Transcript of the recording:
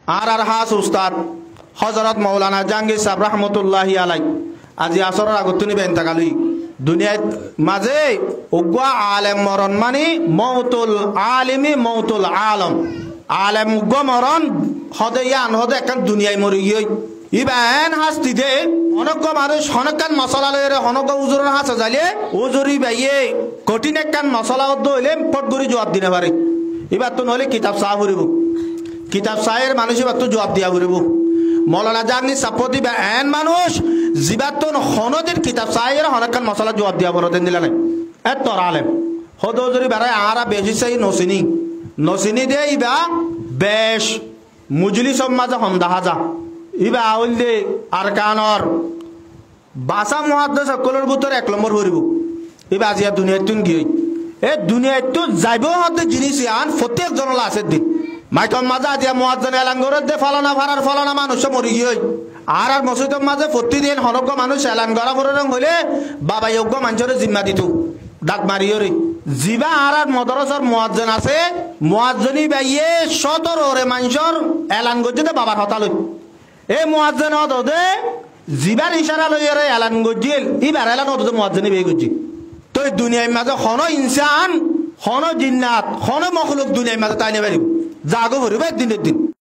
আর হাস উস্তাদ হযরত মাওলানা জাহাঙ্গীর সাহেব রহমতুল্লাহি আলাই আজি আসরের আগত তুমি বেন্তাকালি দুনিয়ার মাঝে উগ্রা আলেম মরণ মানে মৌতুল আলিমি মৌতুল আলম আলেম উগ্র মরণ হদে ইয়ান হদে একখান দুনিয়ায় মরি গিয়ে ইবেন হাসতি দে অনক মানুষ হনকান মশলা লয়ে হনক উজুরের হাসা জ্বালিয়ে উজুরি বাইয়ে কঠিন একখান মশলা অদ্দ হইলে পটগুড়ি জবাব দিনে পারে এবার তো নহলে কিতাব চাহ ফুরিব কিতাব চাহের মানুষ এবার তো জবাব দিয়া ফুরিব মৌলানা জাহাঙ্গীর সাপতি বা এন মানুষ জিবাতন হনদের কিতাব চাহের হনকান মশলা জবাব দিয়া বড় দিন দিলা নাই এত আলেম হদৌজুরি বেড়ায় আরা বেশি চাই নসিনি নসিনি দে ইবা বেশ মুজলি সব মাঝে হন্দাহাজা ইবা আউল দে আর কানর বাসা মহাদ্দেশ সকলের ভিতরে 1 নম্বর হরিব ইবা আজিয়া দুনিয়ার তুন গিয়ে এ দুনিয়ার তো যাইব হতে জিনিস আন প্রত্যেক জনলা আছে দিন মাইকম মাঝে আজিয়া মহাজন এলান করে দে ফলানা ফারার ফলানা মানুষ মরি গিয়ে আর মসজিদের মাঝে প্রতিদিন হনজ্ঞ মানুষ এলান করা পরে হইলে বাবা যোগ্য মানুষের জিম্মা দিত ডাক মারিয়রে জিবা আর মদরসার মুয়াজ্জিন আছে মুয়াজ্জিনি বাইয়ে 17 রে মানুষের এলান করতে বাবার হতা লই এই মুয়াজ্জিন হদে জিবার ইশারা লইরে এলান গজিল ইবার এলান হদে মুয়াজ্জিনি বেই গজি তো এই দুনিয়ার মাঝে হন ইনসান হন জিন্নাত হন মখলুক দুনিয়ার মাঝে তাই নেবারিব জাগো ভরিব দিনের দিন